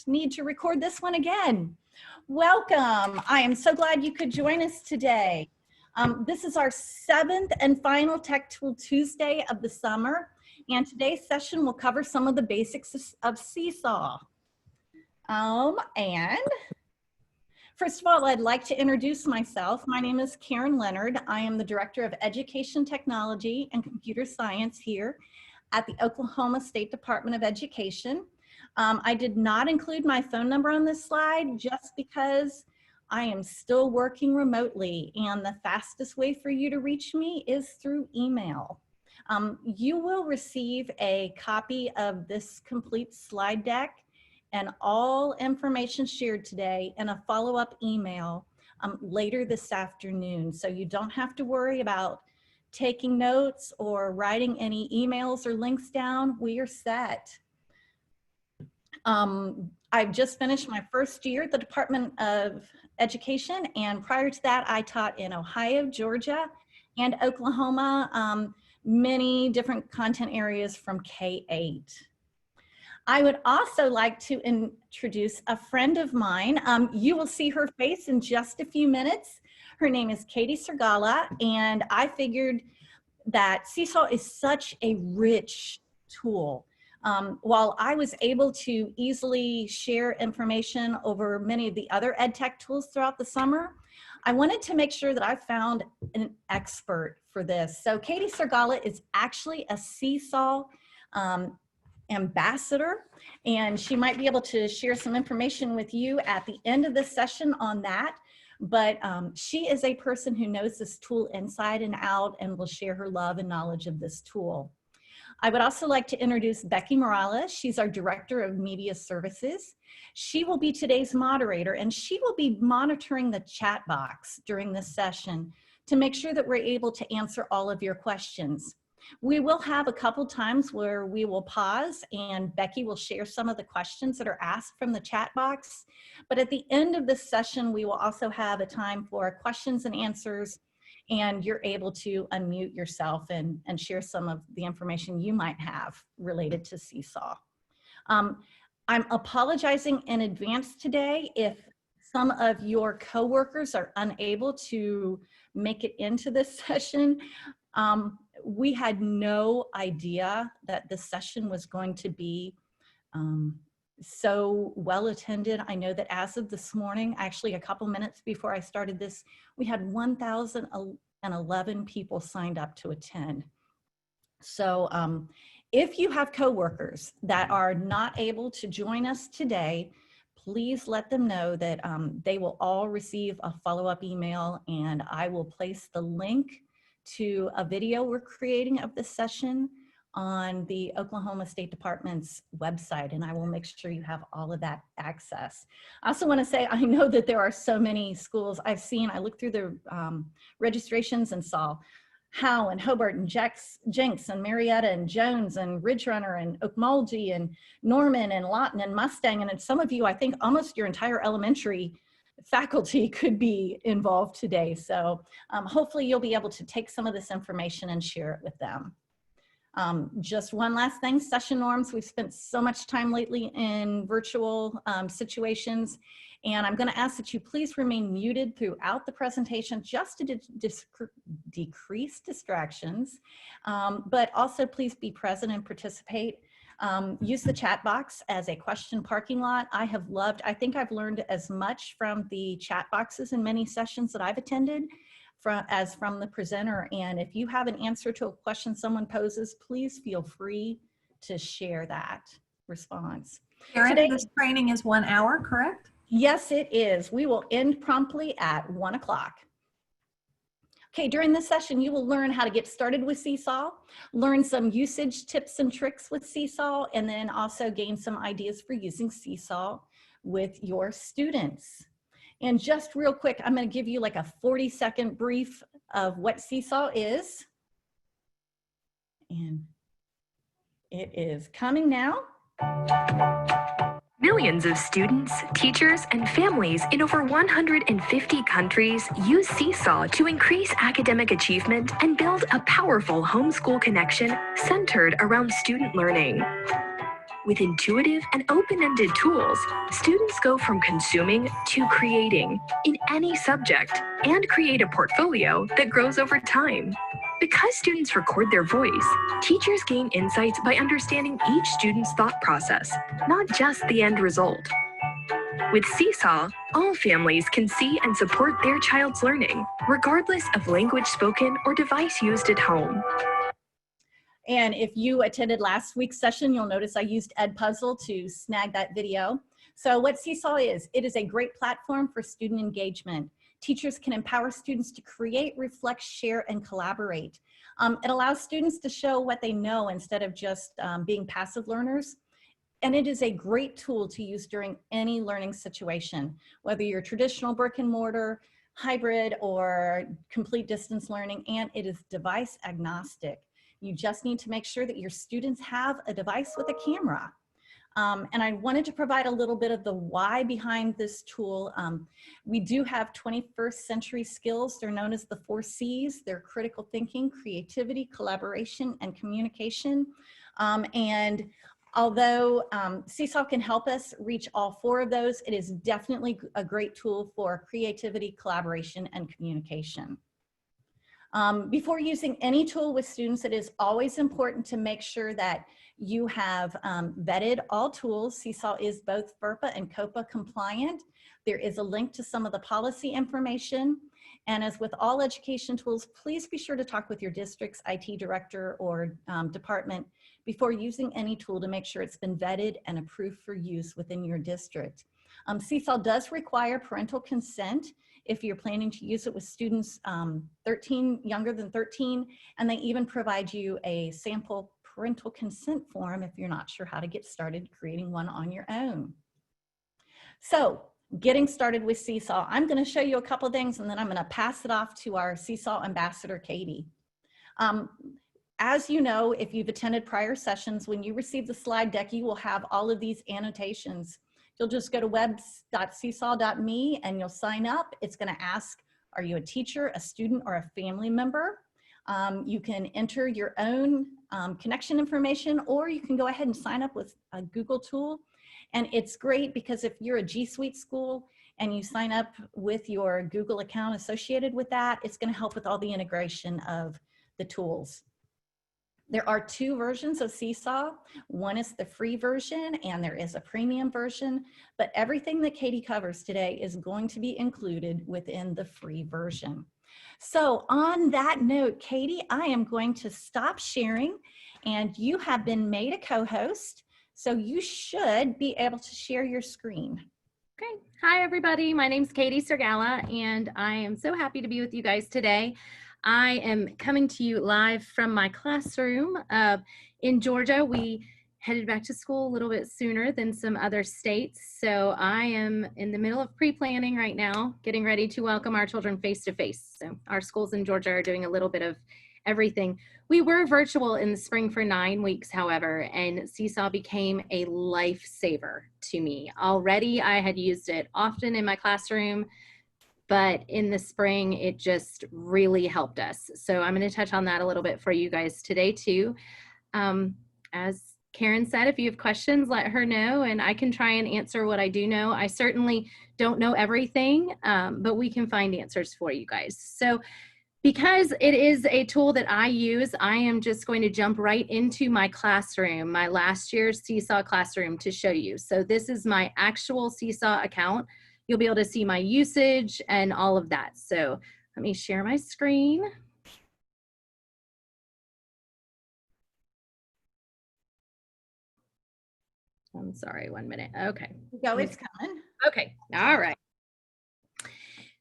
need to record this one again. Welcome. I am so glad you could join us today. This is our 7th and final Tech Tool Tuesday of the summer, and today's session will cover some of the basics of Seesaw. And first of all, I'd like to introduce myself. My name is Karen Leonard. I am the Director of Education Technology and Computer Science here at the Oklahoma State Department of Education. I did not include my phone number on this slide just because I am still working remotely, and the fastest way for you to reach me is through email. You will receive a copy of this complete slide deck and all information shared today in a follow-up email later this afternoon. So you don't have to worry about taking notes or writing any emails or links down. We are set. I've just finished my first year at the Department of Education, and prior to that, I taught in Ohio, Georgia, and Oklahoma, many different content areas from K-8. I would also like to introduce a friend of mine. You will see her face in just a few minutes. Her name is Katie Sergala, and I figured that Seesaw is such a rich tool. While I was able to easily share information over many of the other ed tech tools throughout the summer, I wanted to make sure that I found an expert for this. So Katie Sergala is actually a Seesaw ambassador, and she might be able to share some information with you at the end of the session on that. But she is a person who knows this tool inside and out and will share her love and knowledge of this tool. I would also like to introduce Becky Morales. She's our Director of Media Services. She will be today's moderator, and she will be monitoring the chat box during this session to make sure that we're able to answer all of your questions. We will have a couple times where we will pause and Becky will share some of the questions that are asked from the chat box. But at the end of this session, we will also have a time for questions and answers, and you're able to unmute yourself and share some of the information you might have related to Seesaw. I'm apologizing in advance today if some of your coworkers are unable to make it into this session. We had no idea that this session was going to be so well attended. I know that as of this morning, actually a couple minutes before I started this, we had 1,011 people signed up to attend. So if you have coworkers that are not able to join us today, please let them know that they will all receive a follow-up email, and I will place the link to a video we're creating of this session on the Oklahoma State Department's website, and I will make sure you have all of that access. I also want to say, I know that there are so many schools I've seen. I looked through the registrations and saw Howe and Hobart and Jenks and Marietta and Jones and Ridge Runner and Okmulgee and Norman and Lawton and Mustang, and some of you, I think almost your entire elementary faculty could be involved today. So hopefully you'll be able to take some of this information and share it with them. Just one last thing, session norms. We've spent so much time lately in virtual situations, and I'm going to ask that you please remain muted throughout the presentation just to decrease distractions, but also please be present and participate. Use the chat box as a question parking lot. I think I've learned as much from the chat boxes in many sessions that I've attended as from the presenter. And if you have an answer to a question someone poses, please feel free to share that response. Karen, this training is 1 hour, correct? Yes, it is. We will end promptly at 1 o'clock. Okay, during this session, you will learn how to get started with Seesaw, learn some usage tips and tricks with Seesaw, and then also gain some ideas for using Seesaw with your students. And just real quick, I'm going to give you like a 40-second brief of what Seesaw is. And it is coming now. Millions of students, teachers, and families in over 150 countries use Seesaw to increase academic achievement and build a powerful homeschool connection centered around student learning. With intuitive and open-ended tools, students go from consuming to creating in any subject and create a portfolio that grows over time. Because students record their voice, teachers gain insights by understanding each student's thought process, not just the end result. With Seesaw, all families can see and support their child's learning, regardless of language spoken or device used at home. And if you attended last week's session, you'll notice I used Edpuzzle to snag that video. So what Seesaw is, it is a great platform for student engagement. Teachers can empower students to create, reflect, share, and collaborate. It allows students to show what they know instead of just being passive learners. And it is a great tool to use during any learning situation, whether you're traditional brick and mortar, hybrid, or complete distance learning, and it is device agnostic. You just need to make sure that your students have a device with a camera. And I wanted to provide a little bit of the why behind this tool. We do have 21st century skills. They're known as the 4 C's. They're critical thinking, creativity, collaboration, and communication. And although Seesaw can help us reach all 4 of those, it is definitely a great tool for creativity, collaboration, and communication. Before using any tool with students, it is always important to make sure that you have vetted all tools. Seesaw is both FERPA and COPA compliant. There is a link to some of the policy information. And as with all education tools, please be sure to talk with your district's IT director or department before using any tool to make sure it's been vetted and approved for use within your district. Seesaw does require parental consent if you're planning to use it with students younger than 13, and they even provide you a sample parental consent form if you're not sure how to get started creating one on your own. So getting started with Seesaw, I'm going to show you a couple things and then I'm going to pass it off to our Seesaw ambassador, Katie. As you know, if you've attended prior sessions, when you receive the slide deck, you will have all of these annotations. You'll just go to web.seesaw.me and you'll sign up. It's going to ask, are you a teacher, a student, or a family member? You can enter your own connection information, or you can go ahead and sign up with a Google tool. And it's great because if you're a G Suite school and you sign up with your Google account associated with that, it's going to help with all the integration of the tools. There are 2 versions of Seesaw. One is the free version and there is a premium version, but everything that Katie covers today is going to be included within the free version. So on that note, Katie, I am going to stop sharing and you have been made a co-host, so you should be able to share your screen. Okay. Hi, everybody. My name's Katie Sergala, and I am so happy to be with you guys today. I am coming to you live from my classroom in Georgia. We headed back to school a little bit sooner than some other states. So I am in the middle of pre-planning right now, getting ready to welcome our children face-to-face. So our schools in Georgia are doing a little bit of everything. We were virtual in the spring for 9 weeks, however, and Seesaw became a lifesaver to me. Already I had used it often in my classroom, but in the spring, it just really helped us. So I'm going to touch on that a little bit for you guys today too. As Karen said, if you have questions, let her know, and I can try and answer what I do know. I certainly don't know everything, but we can find answers for you guys. So because it is a tool that I use, I am just going to jump right into my classroom, my last year's Seesaw classroom to show you. So this is my actual Seesaw account. You'll be able to see my usage and all of that. So let me share my screen. I'm sorry, 1 minute. Okay. Go, it's coming. Okay, all right.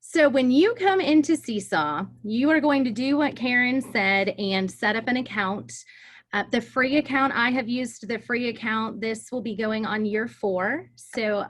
So when you come into Seesaw, you are going to do what Karen said and set up an account. The free account, I have used the free account. This will be going on year 4. So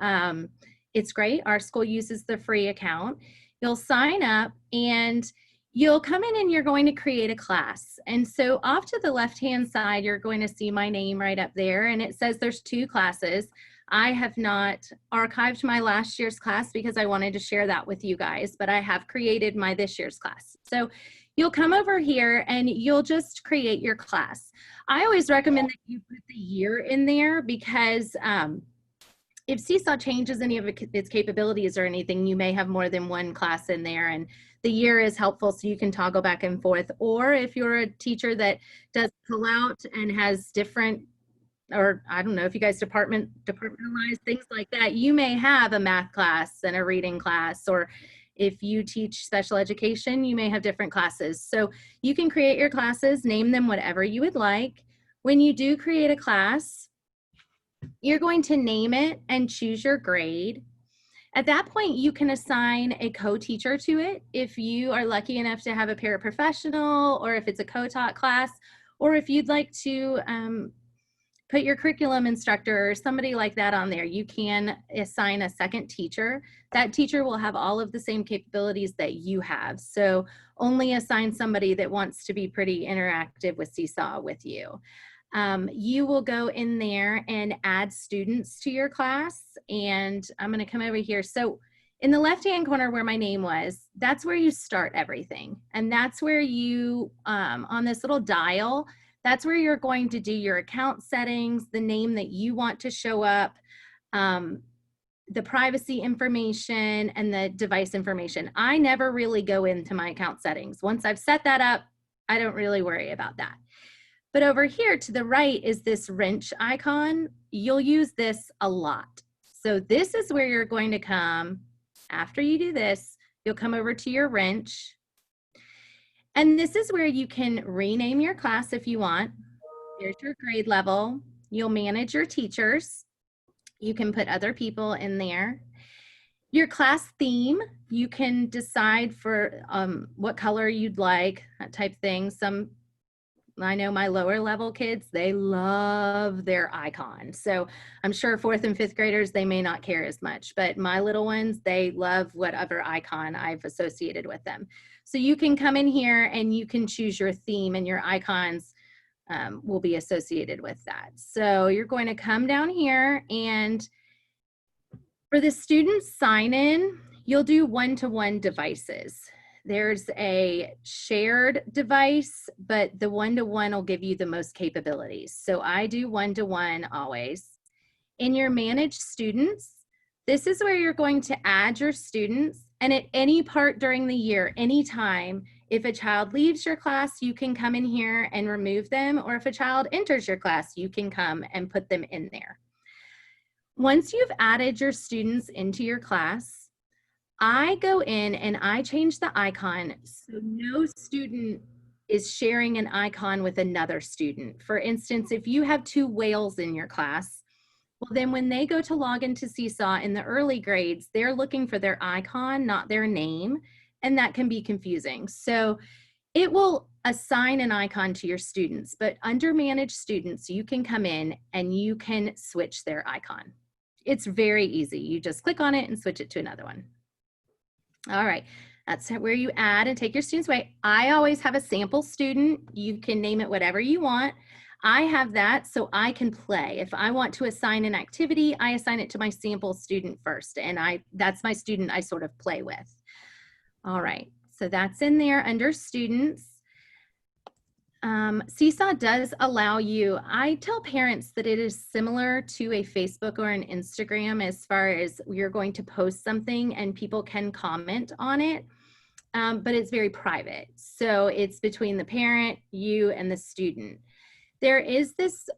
it's great. Our school uses the free account. You'll sign up and you'll come in and you're going to create a class. And so off to the left-hand side, you're going to see my name right up there. And it says there's 2 classes. I have not archived my last year's class because I wanted to share that with you guys, but I have created my this year's class. So you'll come over here and you'll just create your class. I always recommend that you put the year in there because if Seesaw changes any of its capabilities or anything, you may have more than one class in there, and the year is helpful so you can toggle back and forth. Or if you're a teacher that does pull out and has different, or I don't know if you guys departmentalize things like that, you may have a math class and a reading class, or if you teach special education, you may have different classes. So you can create your classes, name them whatever you would like. When you do create a class, you're going to name it and choose your grade. At that point, you can assign a co-teacher to it if you are lucky enough to have a paraprofessional, or if it's a co-taught class, or if you'd like to put your curriculum instructor or somebody like that on there, you can assign a second teacher. That teacher will have all of the same capabilities that you have. So only assign somebody that wants to be pretty interactive with Seesaw with you. You will go in there and add students to your class, and I'm going to come over here. So in the left-hand corner where my name was, that's where you start everything. And that's where you, on this little dial, that's where you're going to do your account settings, the name that you want to show up, the privacy information, and the device information. I never really go into my account settings. Once I've set that up, I don't really worry about that. But over here to the right is this wrench icon. You'll use this a lot. So this is where you're going to come. After you do this, you'll come over to your wrench. And this is where you can rename your class if you want. Here's your grade level. You'll manage your teachers. You can put other people in there. Your class theme, you can decide for what color you'd like, that type thing. I know my lower level kids, they love their icon. So I'm sure 4th and 5th graders, they may not care as much, but my little ones, they love whatever icon I've associated with them. So you can come in here and you can choose your theme, and your icons will be associated with that. So you're going to come down here, and for the student sign in, you'll do one-to-one devices. There's a shared device, but the one-to-one will give you the most capabilities. So I do one-to-one always. In your manage students, this is where you're going to add your students, and at any part during the year, anytime, if a child leaves your class, you can come in here and remove them, or if a child enters your class, you can come and put them in there. Once you've added your students into your class, I go in and I change the icon so no student is sharing an icon with another student. For instance, if you have 2 whales in your class, well then when they go to log into Seesaw in the early grades, they're looking for their icon, not their name, and that can be confusing. So it will assign an icon to your students, but under manage students, you can come in and you can switch their icon. It's very easy. You just click on it and switch it to another one. All right, that's where you add and take your students away. I always have a sample student. You can name it whatever you want. I have that so I can play. If I want to assign an activity, I assign it to my sample student first, and that's my student I sort of play with. All right, so that's in there under students. Seesaw does allow you, I tell parents that it is similar to a Facebook or an Instagram as far as you're going to post something and people can comment on it, but it's very private. So it's between the parent, you, and the student. There is this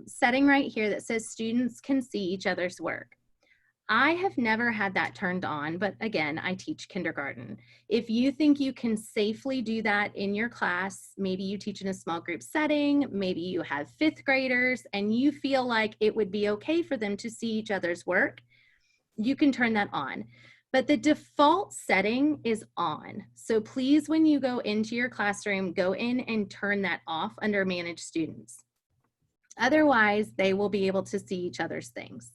setting right here that says students can see each other's work. I have never had that turned on, but again, I teach kindergarten. If you think you can safely do that in your class, maybe you teach in a small group setting, maybe you have 5th graders, and you feel like it would be okay for them to see each other's work, you can turn that on. But the default setting is on. So please, when you go into your classroom, go in and turn that off under Manage Students. Otherwise, they will be able to see each other's things.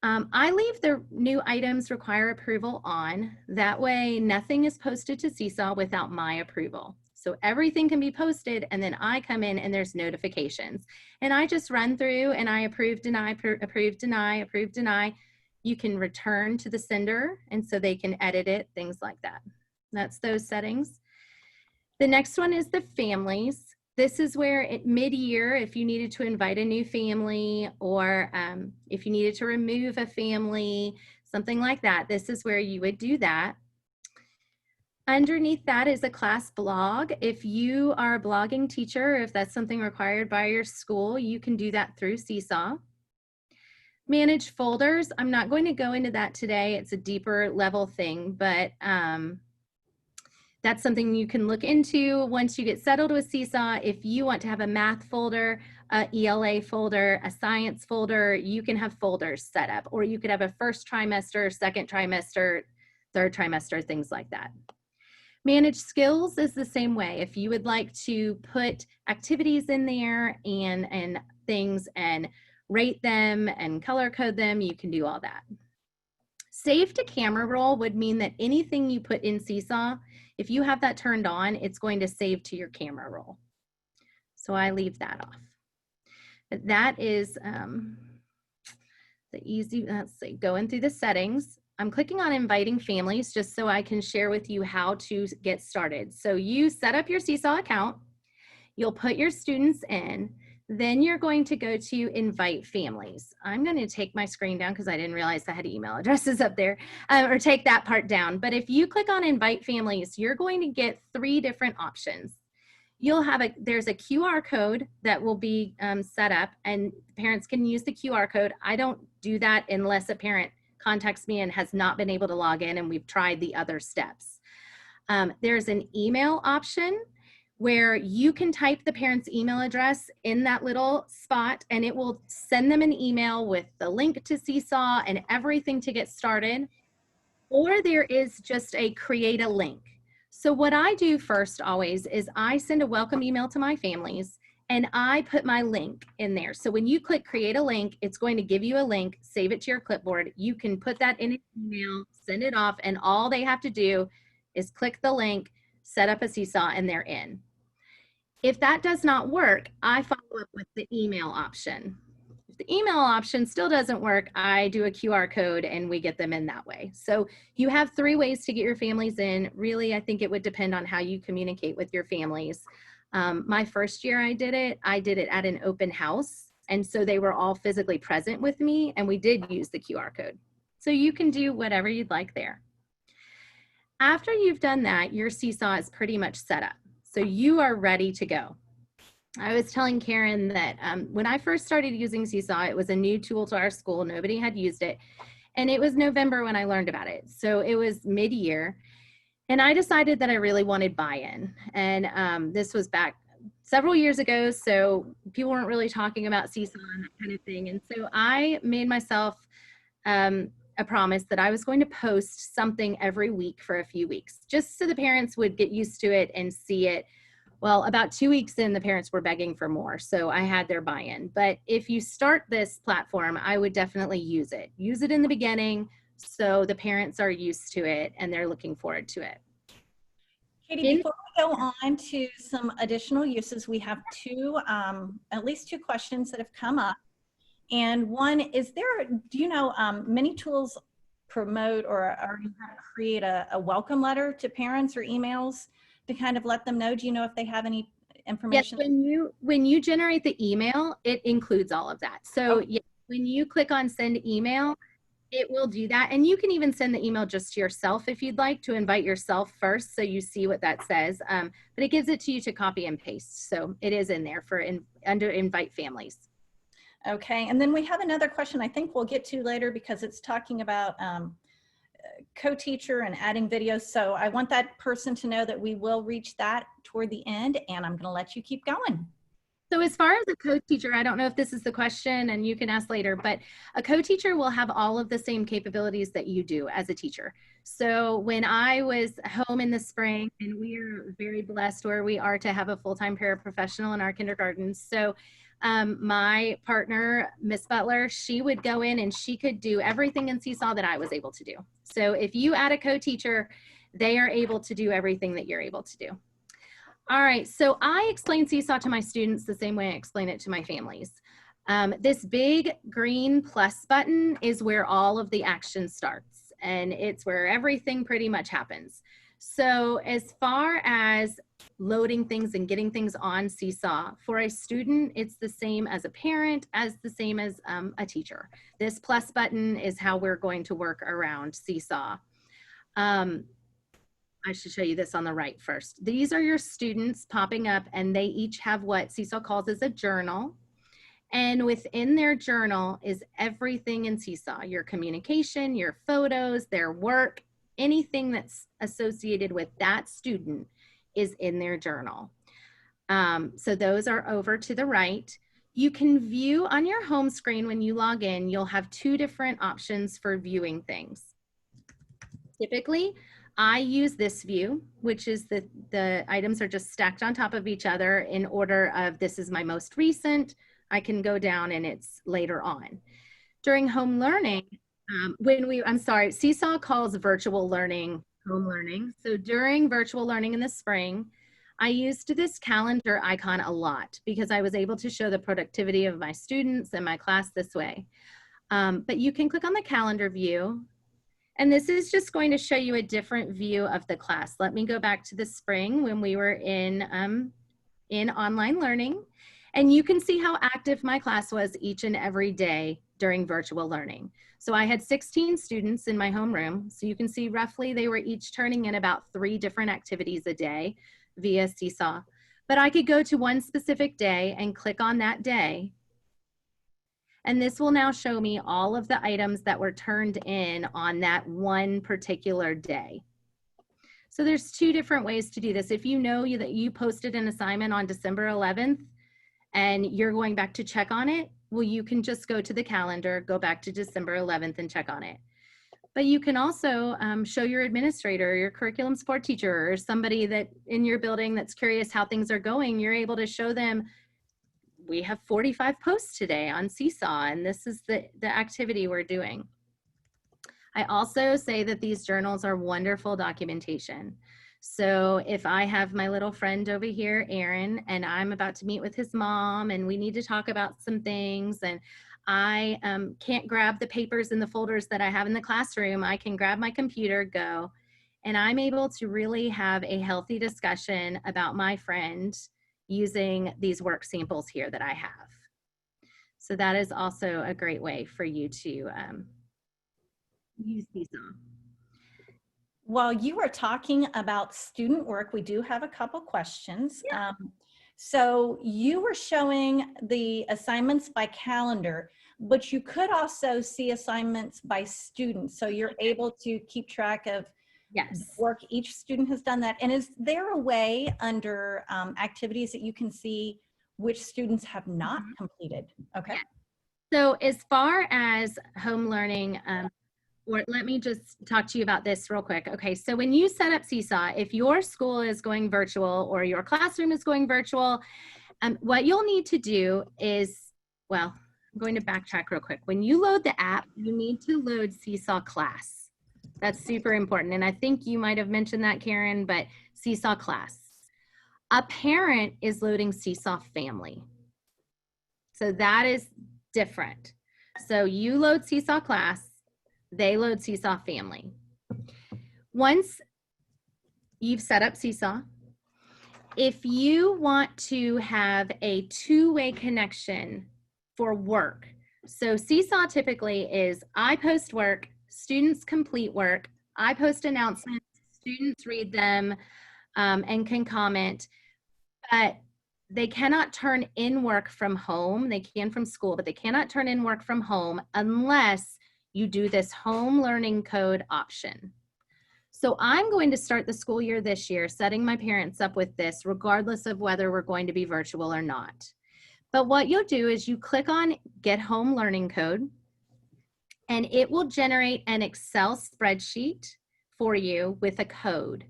I leave the new items require approval on. That way, nothing is posted to Seesaw without my approval. So everything can be posted, and then I come in and there's notifications. And I just run through and I approve, deny, approve, deny, approve, deny. You can return to the sender, and so they can edit it, things like that. That's those settings. The next one is the families. This is where at mid-year, if you needed to invite a new family or if you needed to remove a family, something like that, this is where you would do that. Underneath that is a class blog. If you are a blogging teacher, if that's something required by your school, you can do that through Seesaw. Manage folders. I'm not going to go into that today. It's a deeper level thing, but that's something you can look into once you get settled with Seesaw. If you want to have a math folder, a ELA folder, a science folder, you can have folders set up, or you could have a first trimester, second trimester, third trimester, things like that. Manage skills is the same way. If you would like to put activities in there and things and rate them and color code them, you can do all that. Save to camera roll would mean that anything you put in Seesaw, if you have that turned on, it's going to save to your camera roll. So I leave that off. But that is the easy, let's see, going through the settings. I'm clicking on inviting families just so I can share with you how to get started. So you set up your Seesaw account, you'll put your students in, then you're going to go to invite families. I'm going to take my screen down because I didn't realize I had email addresses up there, or take that part down. But if you click on invite families, you're going to get 3 different options. You'll have there's a QR code that will be set up, and parents can use the QR code. I don't do that unless a parent contacts me and has not been able to log in and we've tried the other steps. There's an email option where you can type the parent's email address in that little spot and it will send them an email with the link to Seesaw and everything to get started. Or there is just a create a link. So what I do first always is I send a welcome email to my families and I put my link in there. So when you click create a link, it's going to give you a link, save it to your clipboard. You can put that in an email, send it off, and all they have to do is click the link, set up a Seesaw, and they're in. If that does not work, I follow up with the email option. If the email option still doesn't work, I do a QR code and we get them in that way. So you have 3 ways to get your families in. Really, I think it would depend on how you communicate with your families. My first year I did it at an open house. And so they were all physically present with me and we did use the QR code. So you can do whatever you'd like there. After you've done that, your Seesaw is pretty much set up. So you are ready to go. I was telling Karen that when I first started using Seesaw, it was a new tool to our school. Nobody had used it. And it was November when I learned about it. So it was mid-year. And I decided that I really wanted buy-in. And this was back several years ago. So people weren't really talking about Seesaw and that kind of thing. And so I made myself a promise that I was going to post something every week for a few weeks, just so the parents would get used to it and see it. Well, about 2 weeks in, the parents were begging for more, so I had their buy-in. But if you start this platform, I would definitely use it. Use it in the beginning so the parents are used to it and they're looking forward to it. Katie, before we go on to some additional uses, we have at least two questions that have come up. And one, do you know, many tools promote or create a welcome letter to parents or emails to kind of let them know? Do you know if they have any information? Yes, when you generate the email, it includes all of that. So yeah, when you click on send email, it will do that. And you can even send the email just to yourself if you'd like to invite yourself first so you see what that says. But it gives it to you to copy and paste. So it is in there under invite families. Okay, and then we have another question I think we'll get to later because it's talking about co-teacher and adding videos. So I want that person to know that we will reach that toward the end, and I'm gonna let you keep going. So as far as a co-teacher, I don't know if this is the question and you can ask later, but a co-teacher will have all of the same capabilities that you do as a teacher. So when I was home in the spring, and we are very blessed where we are to have a full-time paraprofessional in our kindergarten. So my partner, Miss Butler, she would go in and she could do everything in Seesaw that I was able to do. So if you add a co-teacher, they are able to do everything that you're able to do. All right, so I explain Seesaw to my students the same way I explain it to my families. This big green plus button is where all of the action starts, and it's where everything pretty much happens. So as far as loading things and getting things on Seesaw, for a student, it's the same as a parent, as the same as a teacher. This plus button is how we're going to work around Seesaw. I should show you this on the right first. These are your students popping up, and they each have what Seesaw calls as a journal. And within their journal is everything in Seesaw, your communication, your photos, their work, anything that's associated with that student is in their journal. So those are over to the right. You can view on your home screen when you log in, you'll have two different options for viewing things. Typically, I use this view, which is the items are just stacked on top of each other in order of this is my most recent. I can go down and it's later on. During home learning, Seesaw calls virtual learning home learning. So during virtual learning in the spring, I used this calendar icon a lot because I was able to show the productivity of my students and my class this way. But you can click on the calendar view, and this is just going to show you a different view of the class. Let me go back to the spring when we were in online learning, and you can see how active my class was each and every day during virtual learning. So I had 16 students in my homeroom. So you can see roughly they were each turning in about 3 different activities a day via Seesaw. But I could go to one specific day and click on that day. And this will now show me all of the items that were turned in on that one particular day. So there's 2 different ways to do this. If you know that you posted an assignment on December 11th and you're going back to check on it, well, you can just go to the calendar, go back to December 11th and check on it. But you can also show your administrator, your curriculum support teacher, or somebody that in your building that's curious how things are going. You're able to show them, we have 45 posts today on Seesaw, and this is the activity we're doing. I also say that these journals are wonderful documentation. So if I have my little friend over here, Aaron, and I'm about to meet with his mom and we need to talk about some things, and I can't grab the papers and the folders that I have in the classroom, I can grab my computer, go, and I'm able to really have a healthy discussion about my friend using these work samples here that I have. So that is also a great way for you to use Seesaw. While you were talking about student work, we do have a couple questions. Yeah. So you were showing the assignments by calendar, but you could also see assignments by student. So you're able to keep track of Yes. work each student has done that. And is there a way under activities that you can see which students have not completed? Okay. So as far as home learning, or let me just talk to you about this real quick. Okay, so when you set up Seesaw, if your school is going virtual or your classroom is going virtual, what you'll need to do is, well, I'm going to backtrack real quick. When you load the app, you need to load Seesaw Class. That's super important. And I think you might have mentioned that, Karen, but Seesaw Class. A parent is loading Seesaw Family. So that is different. So you load Seesaw Class, they load Seesaw Family. Once you've set up Seesaw, if you want to have a 2-way connection for work, so Seesaw typically is I post work, students complete work, I post announcements, students read them and can comment, but they cannot turn in work from home. They can from school, but they cannot turn in work from home unless you do this home learning code option. So I'm going to start the school year this year, setting my parents up with this, regardless of whether we're going to be virtual or not. But what you'll do is you click on Get Home Learning Code, and it will generate an Excel spreadsheet for you with a code.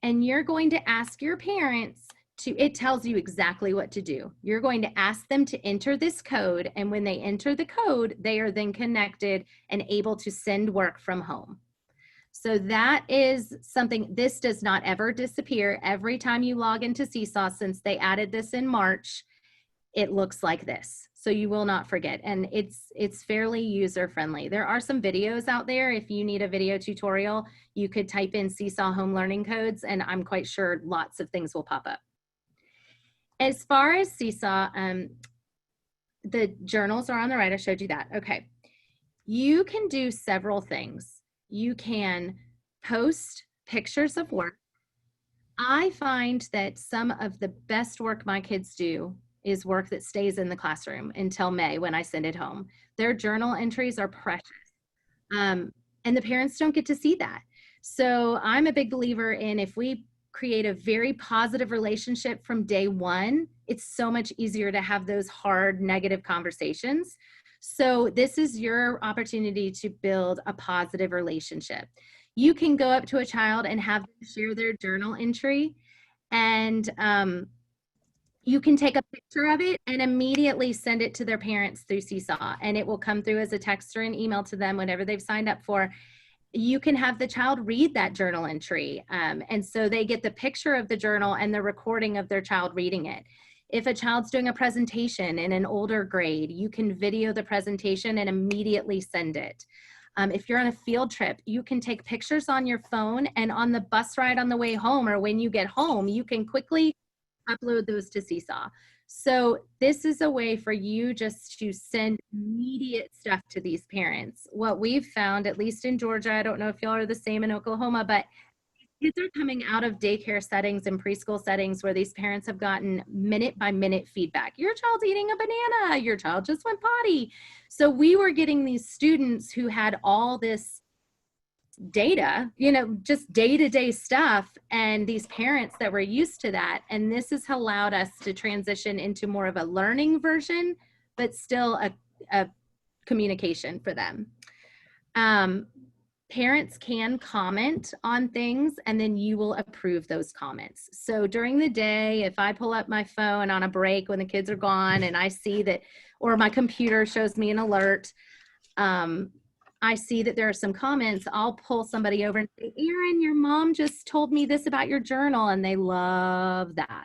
And you're going to ask your parents it tells you exactly what to do. You're going to ask them to enter this code, and when they enter the code, they are then connected and able to send work from home. So that is something, this does not ever disappear. Every time you log into Seesaw, since they added this in March, it looks like this. so you will not forget. And it's fairly user friendly. There are some videos out there. If you need a video tutorial, you could type in Seesaw home learning codes, and I'm quite sure lots of things will pop up. As far as Seesaw, the journals are on the right. I showed you that. Okay. You can do several things. You can post pictures of work. I find that some of the best work my kids do is work that stays in the classroom until May when I send it home. Their journal entries are precious. And the parents don't get to see that. So I'm a big believer in, if we create a very positive relationship from day one, it's so much easier to have those hard negative conversations. So this is your opportunity to build a positive relationship. You can go up to a child and have them share their journal entry, and you can take a picture of it and immediately send it to their parents through Seesaw, and it will come through as a text or an email to them whenever they've signed up for. You can have the child read that journal entry, and so they get the picture of the journal and the recording of their child reading it. If a child's doing a presentation in an older grade, you can video the presentation and immediately send it. If you're on a field trip, you can take pictures on your phone, and on the bus ride on the way home or when you get home, you can quickly upload those to Seesaw. So this is a way for you just to send immediate stuff to these parents. What we've found, at least in Georgia, I don't know if y'all are the same in Oklahoma, but kids are coming out of daycare settings and preschool settings where these parents have gotten minute by minute feedback. Your child's eating a banana, your child just went potty. So we were getting these students who had all this data, you know, just day-to-day stuff, and these parents that were used to that. And this has allowed us to transition into more of a learning version, but still a communication for them. Parents can comment on things, and then you will approve those comments. So during the day, if I pull up my phone on a break when the kids are gone and I see that, or my computer shows me an alert, I see that there are some comments, I'll pull somebody over and say, Erin, your mom just told me this about your journal, and they love that.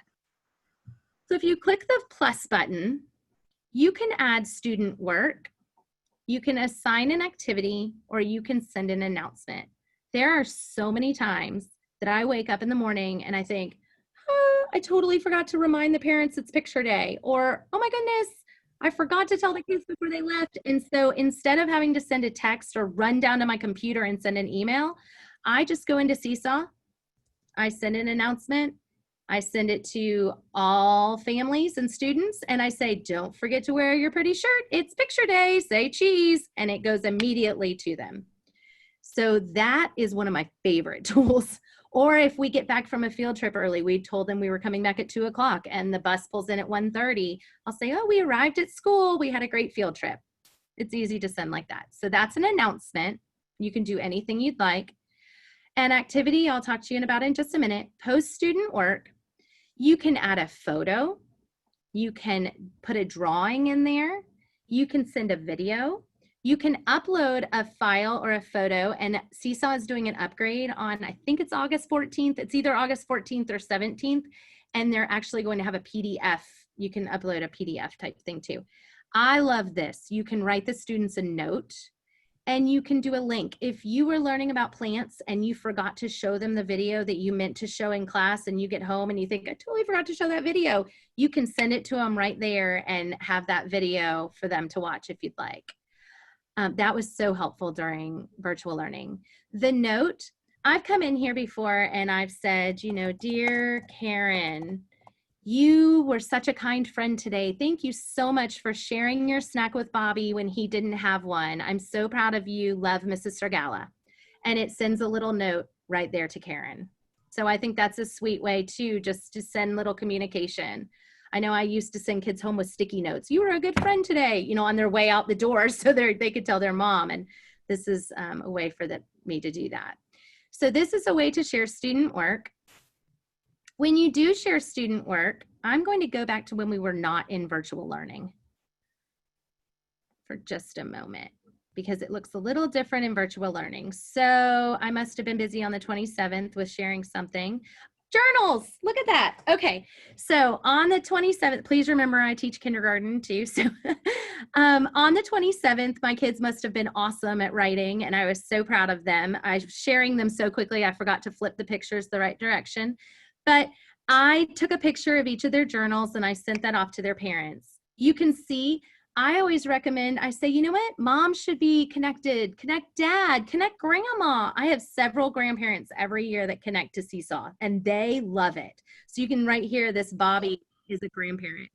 So if you click the plus button, you can add student work, you can assign an activity, or you can send an announcement. There are so many times that I wake up in the morning and I think, oh, I totally forgot to remind the parents it's picture day, or, oh my goodness, I forgot to tell the kids before they left. And so instead of having to send a text or run down to my computer and send an email, I just go into Seesaw, I send an announcement, I send it to all families and students, and I say, don't forget to wear your pretty shirt. It's picture day, say cheese, and it goes immediately to them. So that is one of my favorite tools. Or if we get back from a field trip early, we told them we were coming back at 2 o'clock and the bus pulls in at 1:30. I'll say, oh, we arrived at school. We had a great field trip. It's easy to send like that. So that's an announcement. You can do anything you'd like. An activity I'll talk to you about in just a minute. Post student work. You can add a photo. You can put a drawing in there. You can send a video. You can upload a file or a photo, and Seesaw is doing an upgrade on, I think it's August 14th. It's either August 14th or 17th, and they're actually going to have a PDF. You can upload a PDF type thing too. I love this. You can write the students a note, and you can do a link. If you were learning about plants and you forgot to show them the video that you meant to show in class, and you get home and you think, I totally forgot to show that video, you can send it to them right there and have that video for them to watch if you'd like. That was so helpful during virtual learning. The note, I've come in here before and I've said, you know, dear Karen, you were such a kind friend today. Thank you so much for sharing your snack with Bobby when he didn't have one. I'm so proud of you. Love, Mrs. Sergala. And it sends a little note right there to Karen. So I think that's a sweet way too, just to send little communication. I know I used to send kids home with sticky notes. You were a good friend today, you know, on their way out the door so they could tell their mom. And this is a way for me to do that. So this is a way to share student work. When you do share student work, I'm going to go back to when we were not in virtual learning for just a moment, because it looks a little different in virtual learning. So I must have been busy on the 27th with sharing something. journals. Look at that. Okay. So on the 27th, please remember I teach kindergarten too. So on the 27th, my kids must have been awesome at writing, and I was so proud of them. I was sharing them so quickly, I forgot to flip the pictures the right direction. But I took a picture of each of their journals and I sent that off to their parents. You can see, I always recommend, I say, you know what? Mom should be connected. Connect dad, connect grandma. I have several grandparents every year that connect to Seesaw, and they love it. So you can right here, this Bobby is a grandparent.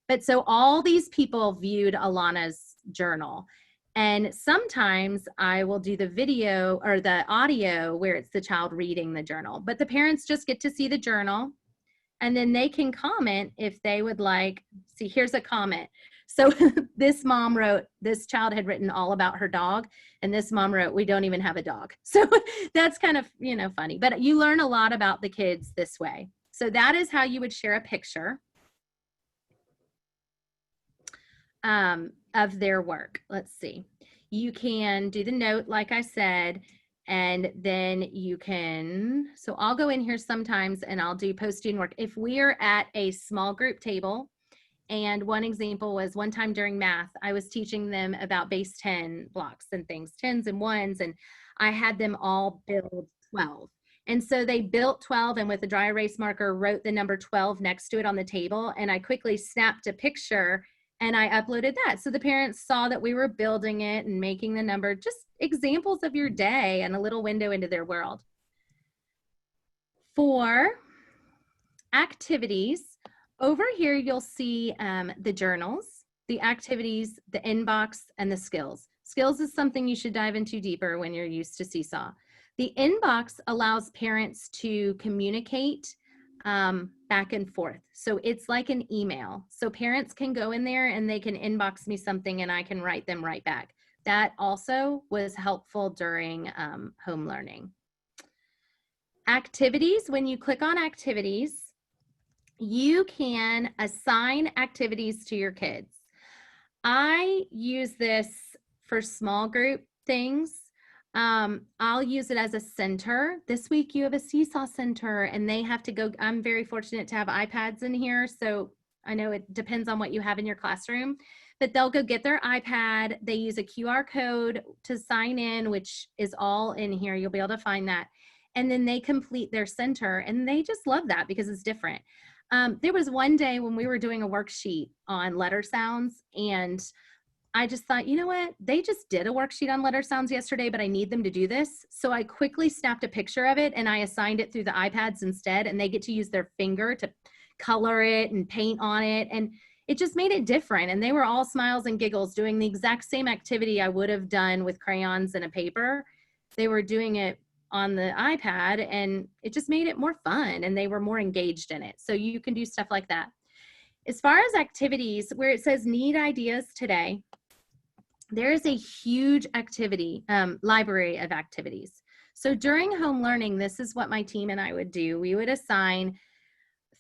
But so all these people viewed Alana's journal. And sometimes I will do the video or the audio where it's the child reading the journal. But the parents just get to see the journal, and then they can comment if they would like. See, here's a comment. So this mom wrote, this child had written all about her dog, and this mom wrote, we don't even have a dog. So that's kind of, you know, funny, but you learn a lot about the kids this way. So that is how you would share a picture of their work. Let's see. You can do the note, like I said, and then you can, so I'll go in here sometimes and I'll do post-student work. If we're at a small group table, and one example was one time during math, I was teaching them about base 10 blocks and things, 10s and 1s, and I had them all build 12. And so they built 12 and with a dry erase marker wrote the number 12 next to it on the table, and I quickly snapped a picture and I uploaded that. So the parents saw that we were building it and making the number, just examples of your day and a little window into their world. For activities, over here, you'll see the journals, the activities, the inbox, and the skills. Skills is something you should dive into deeper when you're used to Seesaw. The inbox allows parents to communicate back and forth. So it's like an email. So parents can go in there and they can inbox me something and I can write them right back. That also was helpful during home learning. Activities, when you click on activities, you can assign activities to your kids. I use this for small group things. I'll use it as a center. This week you have a Seesaw center and they have to go. I'm very fortunate to have iPads in here. So I know it depends on what you have in your classroom, but they'll go get their iPad. They use a QR code to sign in, which is all in here. You'll be able to find that. And then they complete their center and they just love that because it's different. There was one day when we were doing a worksheet on letter sounds, and I just thought, you know what? They just did a worksheet on letter sounds yesterday, but I need them to do this. So I quickly snapped a picture of it and I assigned it through the iPads instead, and they get to use their finger to color it and paint on it. And it just made it different. And they were all smiles and giggles doing the exact same activity I would have done with crayons and a paper. They were doing it on the iPad and it just made it more fun and they were more engaged in it. So you can do stuff like that. As far as activities, where it says need ideas today, there is a huge activity, library of activities. So during home learning, this is what my team and I would do. We would assign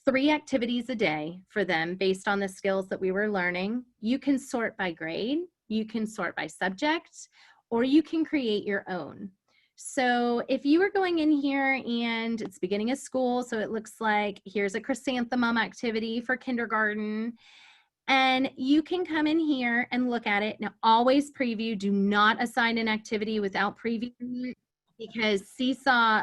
3 activities a day for them based on the skills that we were learning. You can sort by grade, you can sort by subject, or you can create your own. So if you were going in here and it's beginning of school, so it looks like here's a chrysanthemum activity for kindergarten, and you can come in here and look at it. Now always preview, do not assign an activity without previewing it because Seesaw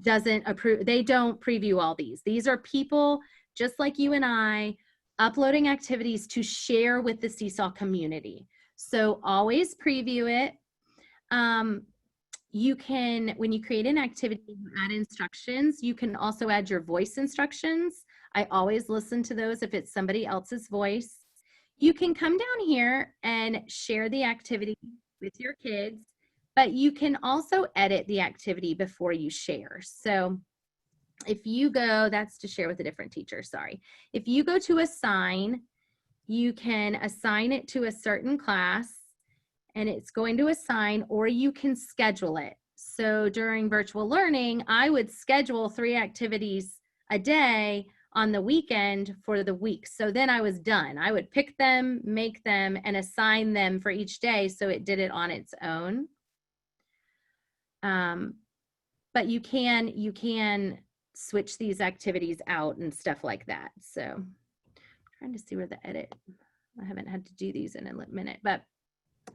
doesn't approve, they don't preview all these. These are people just like you and I uploading activities to share with the Seesaw community. So always preview it. You can, when you create an activity, you add instructions. You can also add your voice instructions. I always listen to those if it's somebody else's voice. You can come down here and share the activity with your kids, but you can also edit the activity before you share. So if you go, that's to share with a different teacher, sorry. If you go to assign, you can assign it to a certain class and it's going to assign, or you can schedule it. So during virtual learning, I would schedule 3 activities a day on the weekend for the week. So then I was done. I would pick them, make them, and assign them for each day so it did it on its own. But you can switch these activities out and stuff like that. So I'm trying to see where the edit, I haven't had to do these in a minute, but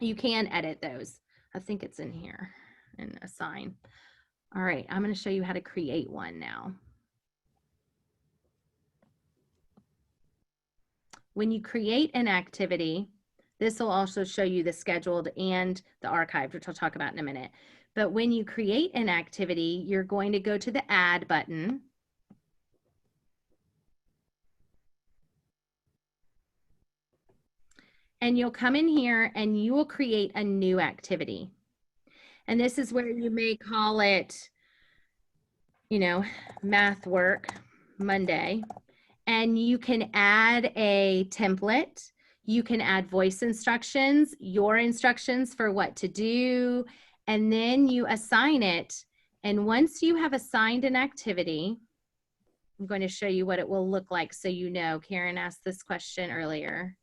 you can edit those. I think it's in here and assign. All right, I'm going to show you how to create one now. When you create an activity, this will also show you the scheduled and the archived, which I'll talk about in a minute. But when you create an activity, you're going to go to the add button. And you'll come in here and you will create a new activity. And this is where you may call it, you know, math work Monday. And you can add a template. You can add voice instructions, your instructions for what to do, and then you assign it. And once you have assigned an activity, I'm going to show you what it will look like so you know. Karen asked this question earlier.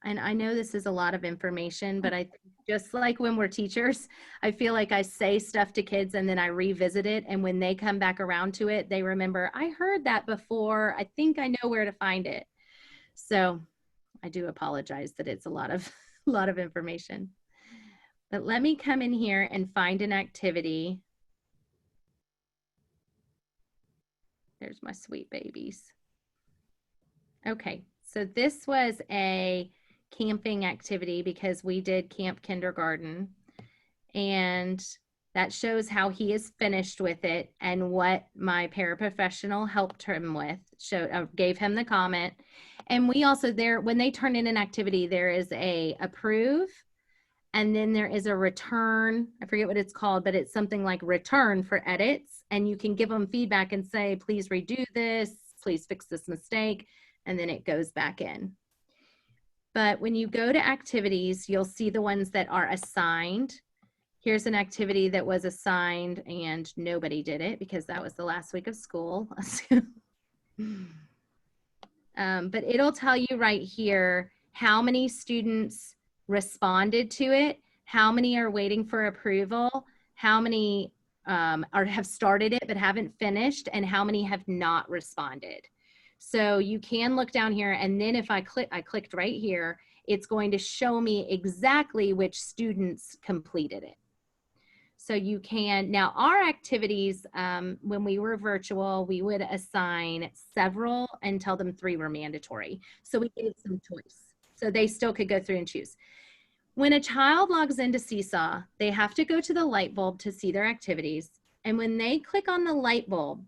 And I know this is a lot of information, but I just like when we're teachers, I feel like I say stuff to kids and then I revisit it. And when they come back around to it, they remember, I heard that before. I think I know where to find it. So I do apologize that it's a lot of information. But let me come in here and find an activity. There's my sweet babies. Okay, so this was a camping activity because we did Camp Kindergarten, and that shows how he is finished with it and what my paraprofessional helped him with, gave him the comment. And we also there, when they turn in an activity, there is a approve, and then there is a return. I forget what it's called, but it's something like return for edits, and you can give them feedback and say, please redo this, please fix this mistake, and then it goes back in. But when you go to activities, you'll see the ones that are assigned. Here's an activity that was assigned and nobody did it because that was the last week of school. But it'll tell you right here how many students responded to it, how many are waiting for approval, how many have started it but haven't finished, and how many have not responded. So you can look down here, and then if I clicked right here, it's going to show me exactly which students completed it. So you can, now our activities, when we were virtual, we would assign several and tell them 3 were mandatory. So we gave some choice. So they still could go through and choose. When a child logs into Seesaw, they have to go to the light bulb to see their activities. And when they click on the light bulb,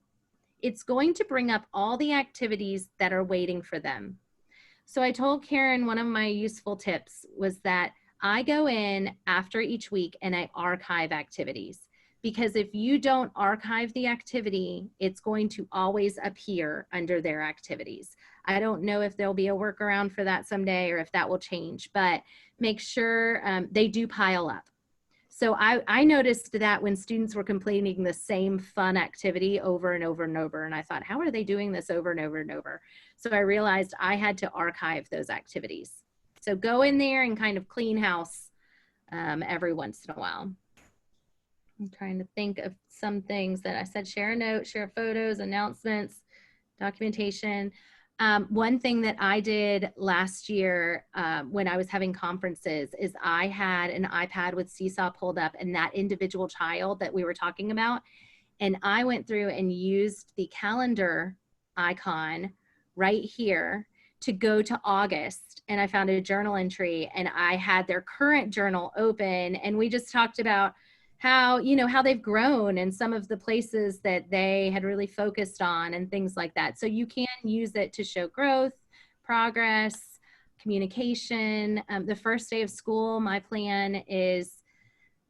it's going to bring up all the activities that are waiting for them. So I told Karen one of my useful tips was that I go in after each week and I archive activities, because if you don't archive the activity, it's going to always appear under their activities. I don't know if there'll be a workaround for that someday or if that will change, but make sure they do pile up. So I noticed that when students were completing the same fun activity over and over and over, and I thought, how are they doing this over and over and over? So I realized I had to archive those activities. So go in there and kind of clean house every once in a while. I'm trying to think of some things that I said: share a note, share photos, announcements, documentation. One thing that I did last year when I was having conferences is I had an iPad with Seesaw pulled up and that individual child that we were talking about. And I went through and used the calendar icon right here to go to August. And I found a journal entry and I had their current journal open. And we just talked about how, you know, how they've grown and some of the places that they had really focused on and things like that. So you can use it to show growth, progress, communication. The first day of school, my plan is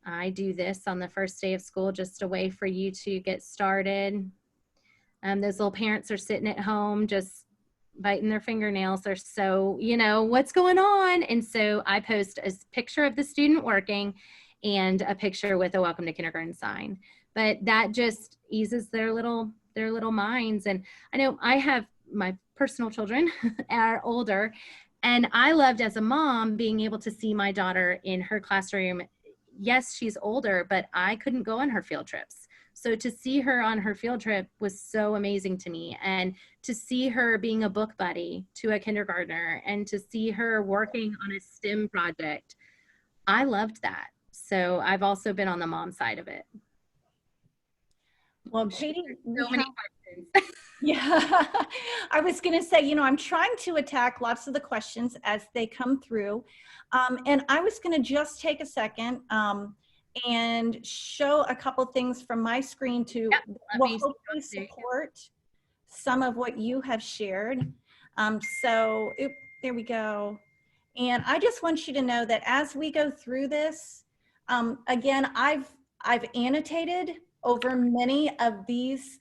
I do this on the first day of school, just a way for you to get started. Those little parents are sitting at home, just biting their fingernails. They're so, you know, what's going on? And so I post a picture of the student working and a picture with a welcome to kindergarten sign. But that just eases their little minds. And I know I have my personal children are older, and I loved as a mom being able to see my daughter in her classroom. Yes, she's older, but I couldn't go on her field trips. So to see her on her field trip was so amazing to me. And to see her being a book buddy to a kindergartner and to see her working on a STEM project, I loved that. So I've also been on the mom side of it. Well, Katie, So many questions. yeah, I was going to say, you know, I'm trying to attack lots of the questions as they come through. And I was going to just take a second and show a couple things from my screen to will hopefully support some of what you have shared. There we go. And I just want you to know that as we go through this, again, I've annotated over many of these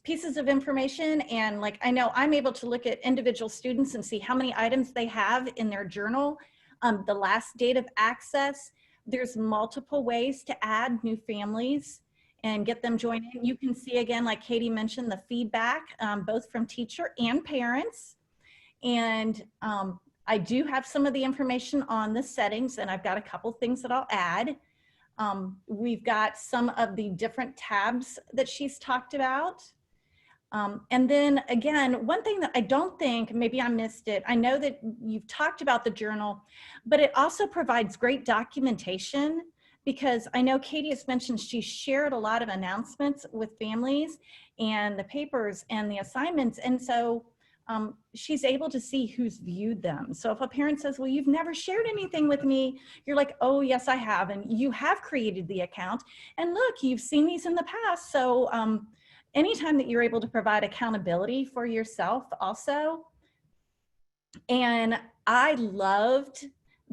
pieces of information, and like I know I'm able to look at individual students and see how many items they have in their journal, the last date of access. There's multiple ways to add new families and get them joined in. You can see again, like Katie mentioned, the feedback both from teacher and parents. And I do have some of the information on the settings, and I've got a couple things that I'll add. We've got some of the different tabs that she's talked about. And then again, one thing that I don't think, maybe I missed it, I know that you've talked about the journal, but it also provides great documentation, because I know Katie has mentioned she shared a lot of announcements with families and the papers and the assignments. And so she's able to see who's viewed them. So if a parent says, well, you've never shared anything with me, you're like, oh, yes, I have. And you have created the account. And look, you've seen these in the past. So anytime that you're able to provide accountability for yourself also. And I loved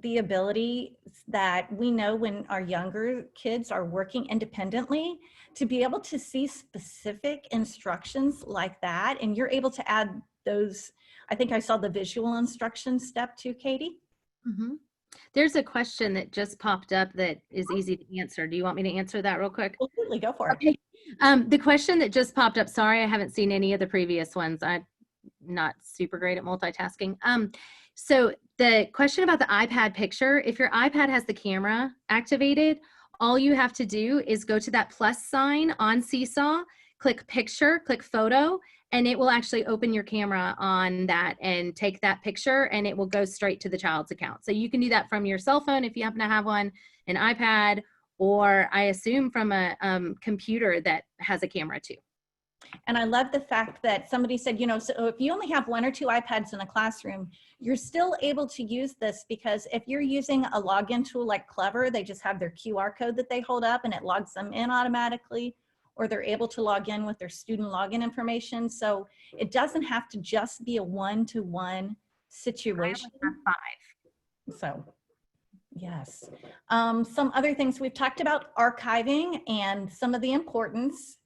the ability that we know when our younger kids are working independently to be able to see specific instructions like that. And you're able to add those. I think I saw the visual instruction step too, Katie. Mm-hmm. There's a question that just popped up that is easy to answer. Do you want me to answer that real quick? Absolutely, go for it. Okay. The question that just popped up, sorry, I haven't seen any of the previous ones. I'm not super great at multitasking. So the question about the iPad picture, if your iPad has the camera activated, all you have to do is go to that plus sign on Seesaw, click picture, click photo, and it will actually open your camera on that and take that picture, and it will go straight to the child's account. So you can do that from your cell phone if you happen to have one, an iPad, or I assume from a computer that has a camera too. And I love the fact that somebody said, you know, so if you only have 1 or 2 iPads in a classroom, you're still able to use this, because if you're using a login tool like Clever, they just have their QR code that they hold up and it logs them in automatically, or they're able to log in with their student login information. So it doesn't have to just be a one-to-one situation. I only have 5. So yes. Some other things we've talked about, archiving and some of the importance.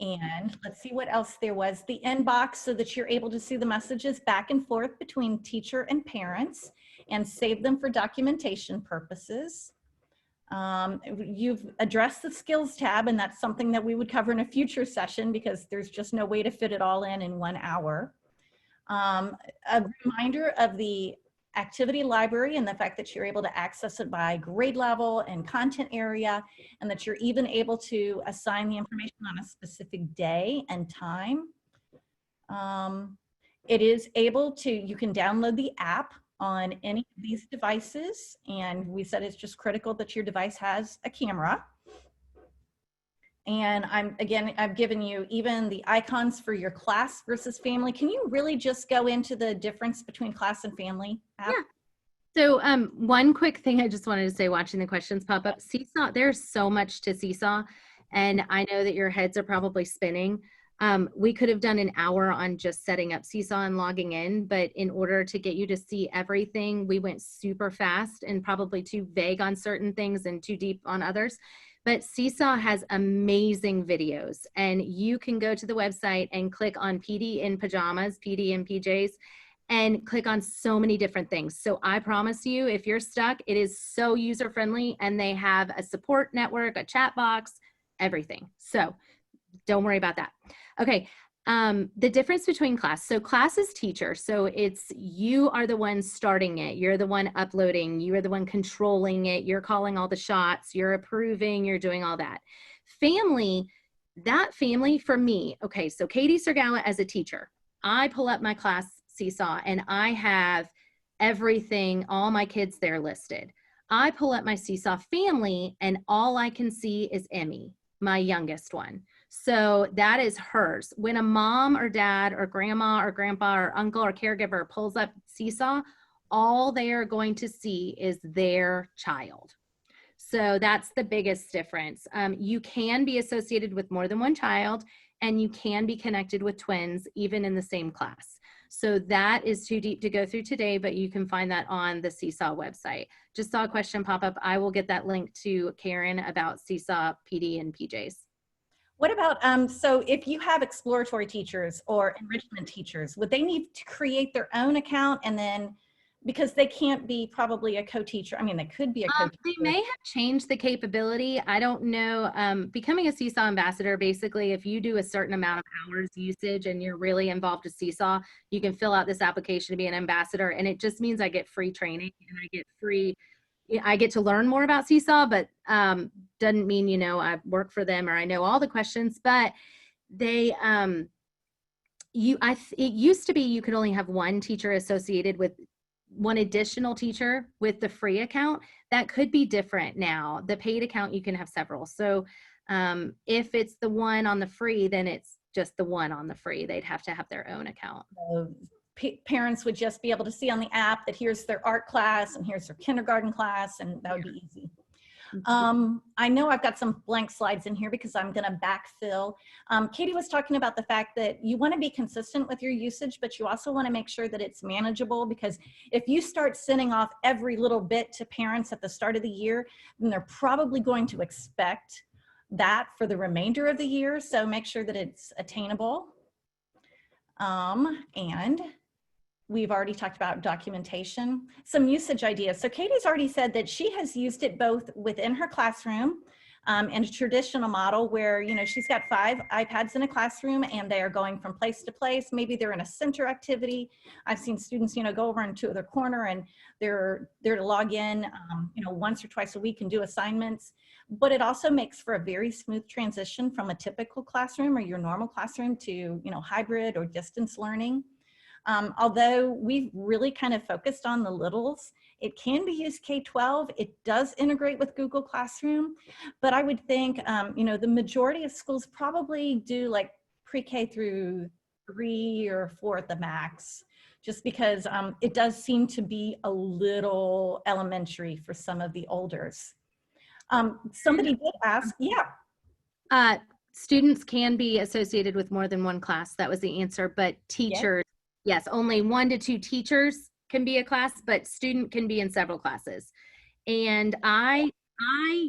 And let's see what else there was. The inbox, so that you're able to see the messages back and forth between teacher and parents and save them for documentation purposes. You've addressed the skills tab, and that's something that we would cover in a future session because there's just no way to fit it all in 1 hour. A reminder of the activity library and the fact that you're able to access it by grade level and content area, and that you're even able to assign the information on a specific day and time. It is able to, you can download the app on any of these devices, and we said it's just critical that your device has a camera. And I've given you even the icons for your class versus family. Can you really just go into the difference between class and family app? Yeah. So one quick thing I just wanted to say, watching the questions pop up, Seesaw, there's so much to Seesaw, and I know that your heads are probably spinning. We could have done an hour on just setting up Seesaw and logging in, but in order to get you to see everything, we went super fast and probably too vague on certain things and too deep on others. But Seesaw has amazing videos, and you can go to the website and click on PD in pajamas, PD in PJs, and click on so many different things. So I promise you, if you're stuck, it is so user-friendly, and they have a support network, a chat box, everything. So don't worry about that. Okay, The difference between class. So class is teacher. So it's, you are the one starting it. You're the one uploading. You are the one controlling it. You're calling all the shots. You're approving. You're doing all that. Family, that family for me. Okay. So Katie Sergala as a teacher, I pull up my class Seesaw and I have everything, all my kids there listed. I pull up my Seesaw family and all I can see is Emmy, my youngest one. So that is hers. When a mom or dad or grandma or grandpa or uncle or caregiver pulls up Seesaw, all they are going to see is their child. So that's the biggest difference. You can be associated with more than one child, and you can be connected with twins even in the same class. So that is too deep to go through today, but you can find that on the Seesaw website. Just saw a question pop up. I will get that link to Karen about Seesaw PD and PJs. What about, so if you have exploratory teachers or enrichment teachers, would they need to create their own account and then, because they can't be probably a co-teacher, I mean, they could be a co-teacher. They may have changed the capability. I don't know. Becoming a Seesaw ambassador, basically, if you do a certain amount of hours usage and you're really involved with Seesaw, you can fill out this application to be an ambassador. And it just means I get free training and I get to learn more about Seesaw, but doesn't mean, you know, I work for them or I know all the questions, but they, it used to be you could only have one teacher associated with one additional teacher with the free account. That could be different now. The paid account, you can have several. So if it's the one on the free, then it's just the one on the free. They'd have to have their own account. So parents would just be able to see on the app that here's their art class and here's their kindergarten class, and that would be easy. I know I've got some blank slides in here because I'm going to backfill. Katie was talking about the fact that you want to be consistent with your usage, but you also want to make sure that it's manageable, because if you start sending off every little bit to parents at the start of the year, then they're probably going to expect that for the remainder of the year. So make sure that it's attainable. And we've already talked about documentation, some usage ideas. So Katie's already said that she has used it both within her classroom in a traditional model where, you know, she's got 5 iPads in a classroom and they are going from place to place. Maybe they're in a center activity. I've seen students, you know, go over into their corner and they're there to log in, you know, once or twice a week and do assignments. But it also makes for a very smooth transition from a typical classroom or your normal classroom to, you know, hybrid or distance learning. Although we've really kind of focused on the littles, it can be used K-12. It does integrate with Google Classroom, but I would think, you know, the majority of schools probably do like pre-K through 3 or 4 at the max, just because it does seem to be a little elementary for some of the olders. Somebody did ask, yeah. Students can be associated with more than one class. That was the answer, but teachers, yes, only 1 to 2 teachers can be a class, but student can be in several classes. And I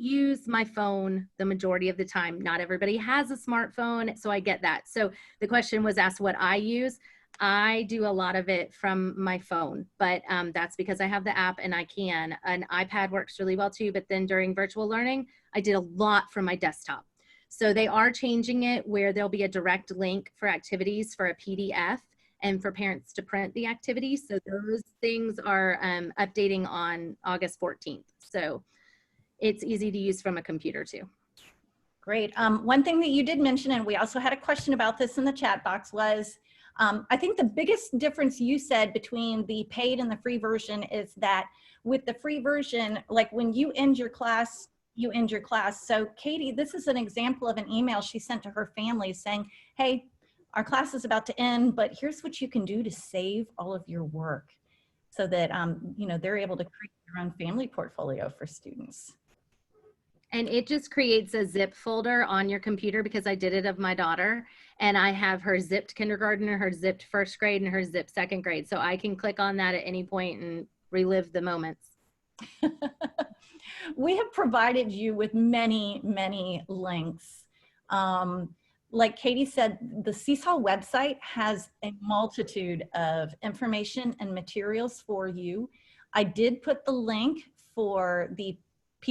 use my phone the majority of the time. Not everybody has a smartphone, so I get that. So the question was asked what I use. I do a lot of it from my phone, but that's because I have the app and I can. An iPad works really well too, but then during virtual learning, I did a lot from my desktop. So they are changing it where there'll be a direct link for activities for a PDF and for parents to print the activities. So those things are updating on August 14th. So it's easy to use from a computer too. Great. One thing that you did mention, and we also had a question about this in the chat box, was I think the biggest difference you said between the paid and the free version is that with the free version, like when you end your class, you end your class. So Katie, this is an example of an email she sent to her family saying, hey, our class is about to end, but here's what you can do to save all of your work so that, you know, they're able to create their own family portfolio for students. And it just creates a zip folder on your computer because I did it of my daughter, and I have her zipped kindergarten, her zipped first grade, and her zipped second grade. So I can click on that at any point and relive the moments. We have provided you with many, many links. Like Katie said, the Seesaw website has a multitude of information and materials for you. I did put the link for the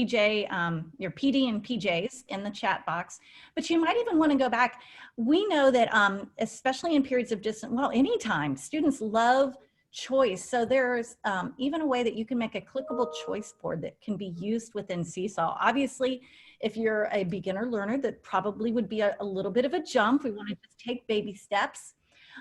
your PD and PJs in the chat box, but you might even want to go back. We know that especially in periods of distance, well, anytime, students love choice. So there's even a way that you can make a clickable choice board that can be used within Seesaw. Obviously, if you're a beginner learner, that probably would be a little bit of a jump. We want to just take baby steps.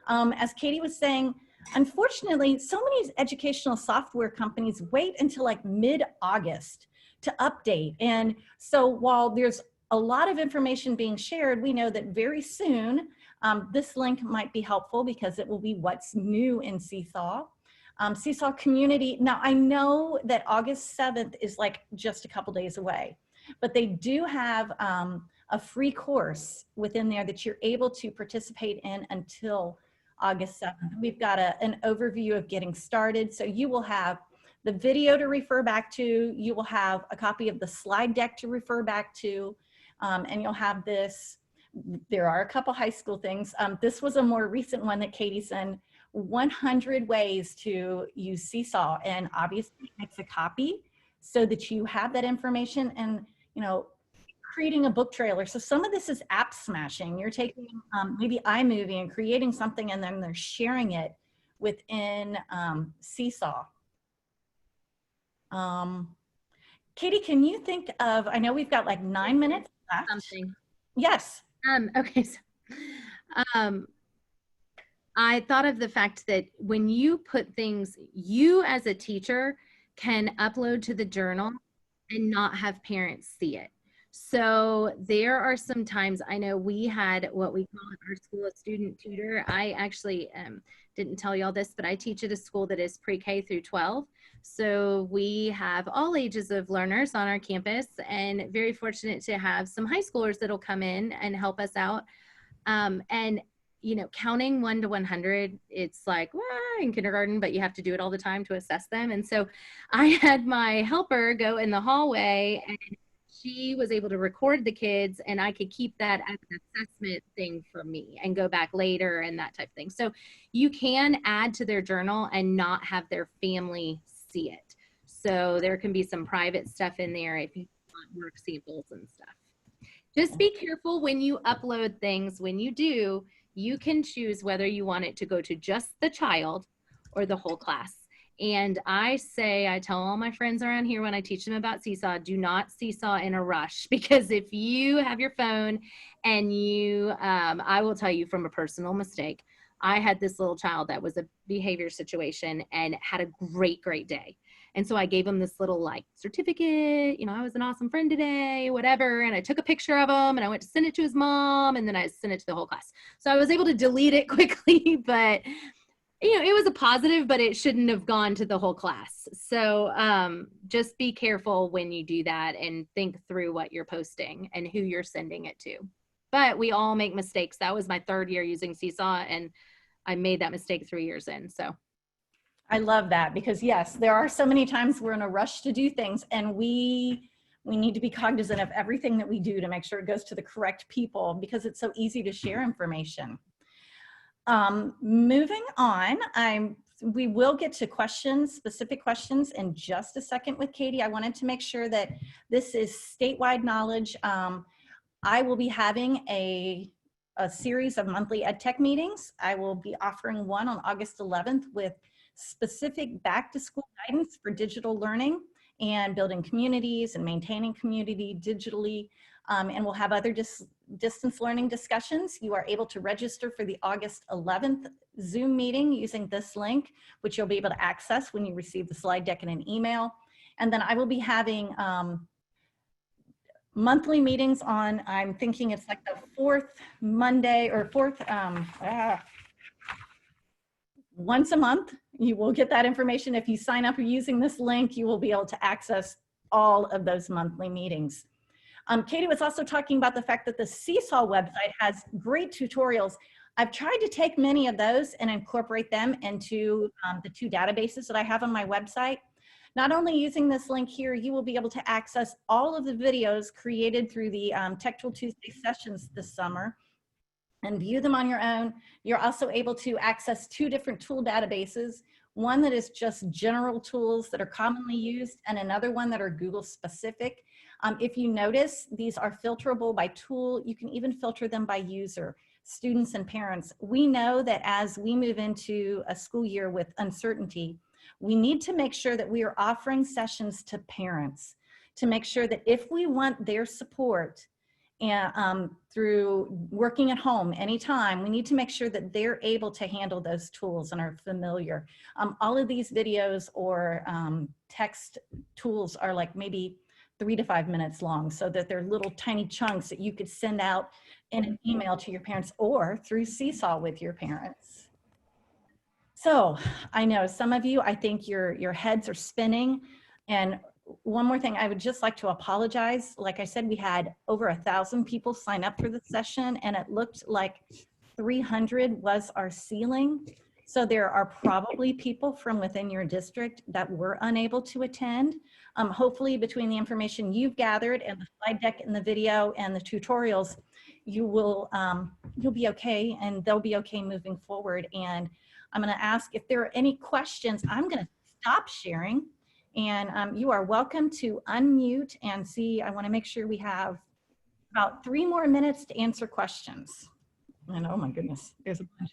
As Katie was saying, unfortunately, so many educational software companies wait until like mid-August to update. And so while there's a lot of information being shared, we know that very soon, this link might be helpful because it will be what's new in Seesaw. Seesaw community, now I know that August 7th is like just a couple days away, but they do have a free course within there that you're able to participate in until August 7th. We've got an overview of getting started. So you will have the video to refer back to, you will have a copy of the slide deck to refer back to, and you'll have this. There are a couple high school things. This was a more recent one that Katie sent, 100 ways to use Seesaw, and obviously it makes a copy so that you have that information, and creating a book trailer. So some of this is app smashing. You're taking maybe iMovie and creating something, and then they're sharing it within Seesaw. Katie, can you think of, I know we've got like 9 minutes left. Something. Yes. Okay. So, I thought of the fact that when you put things, you as a teacher can upload to the journal and not have parents see it. So there are some times, I know we had what we call at our school a student tutor. I actually didn't tell y'all this, but I teach at a school that is pre-K through 12. So we have all ages of learners on our campus, and very fortunate to have some high schoolers that'll come in and help us out. And counting 1 to 100, it's like in kindergarten, but you have to do it all the time to assess them. And so I had my helper go in the hallway, and she was able to record the kids, and I could keep that as an assessment thing for me and go back later and that type of thing. So you can add to their journal and not have their family see it. So there can be some private stuff in there if you want work samples and stuff. Just be careful when you upload things. When you do, you can choose whether you want it to go to just the child or the whole class. And I tell all my friends around here when I teach them about Seesaw, do not Seesaw in a rush, because if you have your phone and I will tell you from a personal mistake, I had this little child that was a behavior situation and had a great day. And so I gave him this little certificate, I was an awesome friend today, whatever. And I took a picture of him and I went to send it to his mom, and then I sent it to the whole class. So I was able to delete it quickly, but it was a positive, but it shouldn't have gone to the whole class. So just be careful when you do that and think through what you're posting and who you're sending it to. But we all make mistakes. That was my 3rd year using Seesaw, and I made that mistake 3 years in. So I love that, because yes, there are so many times we're in a rush to do things, and we need to be cognizant of everything that we do to make sure it goes to the correct people, because it's so easy to share information. Moving on, we will get to specific questions in just a second with Katie. I wanted to make sure that this is statewide knowledge. I will be having a series of monthly EdTech meetings. I will be offering one on August 11th with specific back to school guidance for digital learning and building communities and maintaining community digitally. And we'll have other distance learning discussions. You are able to register for the August 11th Zoom meeting using this link, which you'll be able to access when you receive the slide deck in an email. And then I will be having monthly meetings on, I'm thinking it's like the 4th Monday or 4th, once a month. You will get that information. If you sign up using this link, you will be able to access all of those monthly meetings. Katie was also talking about the fact that the Seesaw website has great tutorials. I've tried to take many of those and incorporate them into the 2 databases that I have on my website. Not only using this link here, you will be able to access all of the videos created through the Tech Tool Tuesday sessions this summer and view them on your own. You're also able to access 2 different tool databases, one that is just general tools that are commonly used, and another one that are Google specific. If you notice, these are filterable by tool. You can even filter them by user, students and parents. We know that as we move into a school year with uncertainty, we need to make sure that we are offering sessions to parents to make sure that if we want their support and through working at home anytime, we need to make sure that they're able to handle those tools and are familiar. All of these videos or text tools are like maybe 3 to 5 minutes long, so that they're little tiny chunks that you could send out in an email to your parents or through Seesaw with your parents. So I know some of you, I think your heads are spinning. And one more thing, I would just like to apologize. Like I said, we had over 1,000 people sign up for the session, and it looked like 300 was our ceiling. So there are probably people from within your district that were unable to attend. Hopefully between the information you've gathered and the slide deck and the video and the tutorials, you will, you'll be okay, and they'll be okay moving forward. And I'm gonna ask if there are any questions. I'm gonna stop sharing, and you are welcome to unmute and see. I wanna make sure we have about 3 more minutes to answer questions. And oh my goodness, there's a bunch.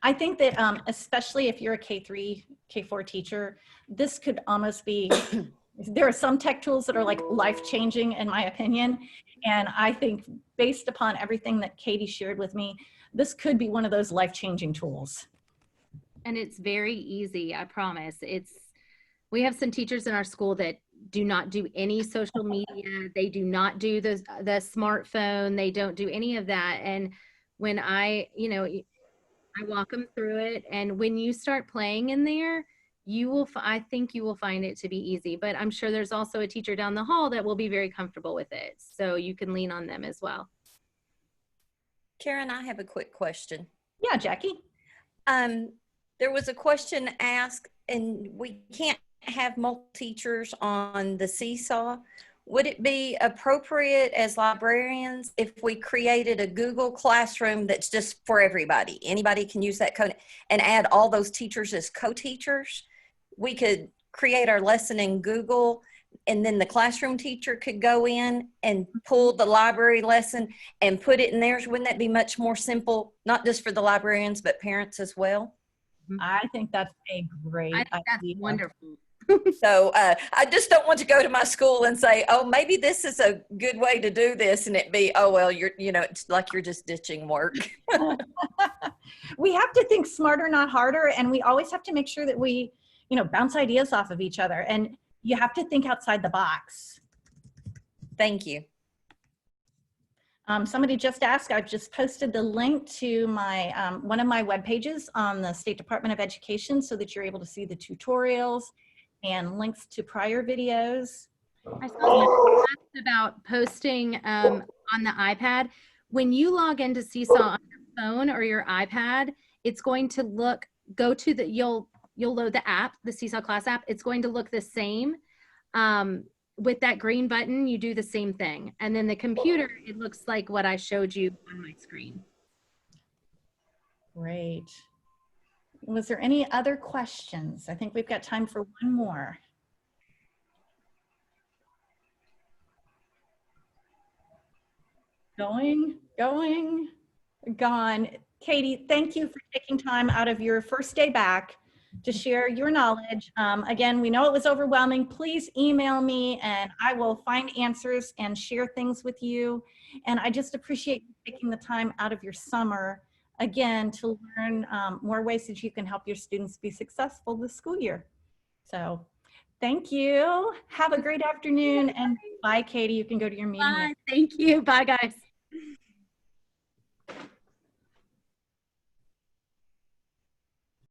I think that especially if you're a K3, K4 teacher, this could almost be, there are some tech tools that are like life-changing in my opinion. And I think based upon everything that Katie shared with me, this could be one of those life-changing tools. And it's very easy, I promise. We have some teachers in our school that do not do any social media. They do not do the smartphone. They don't do any of that. And when I walk them through it, and when you start playing in there, I think you will find it to be easy. But I'm sure there's also a teacher down the hall that will be very comfortable with it, so you can lean on them as well. Karen, I have a quick question. Yeah, Jackie. There was a question asked, and we can't have multiple teachers on the Seesaw. Would it be appropriate as librarians if we created a Google Classroom that's just for everybody? Anybody can use that code and add all those teachers as co-teachers. We could create our lesson in Google, and then the classroom teacher could go in and pull the library lesson and put it in theirs. Wouldn't that be much more simple, not just for the librarians, but parents as well? I think that's a great idea. That's wonderful. So I just don't want to go to my school and say, oh, maybe this is a good way to do this, and it be, oh, well, it's like you're just ditching work. We have to think smarter, not harder. And we always have to make sure that we, bounce ideas off of each other. And you have to think outside the box. Thank you. Somebody just asked, I've just posted the link to my one of my web pages on the State Department of Education so that you're able to see the tutorials and links to prior videos. I saw asked about posting on the iPad. When you log into Seesaw on your phone or your iPad, it's going to you'll load the app, the Seesaw class app. It's going to look the same. With that green button, you do the same thing. And then the computer, it looks like what I showed you on my screen. Great. Was there any other questions? I think we've got time for one more. Going, gone. Katie, thank you for taking time out of your first day back to share your knowledge. Again, we know it was overwhelming. Please email me and I will find answers and share things with you. And I just appreciate you taking the time out of your summer, again, to learn more ways that you can help your students be successful this school year. So thank you. Have a great afternoon, and bye, Katie. You can go to your meeting. Bye. Thank you. Bye, guys.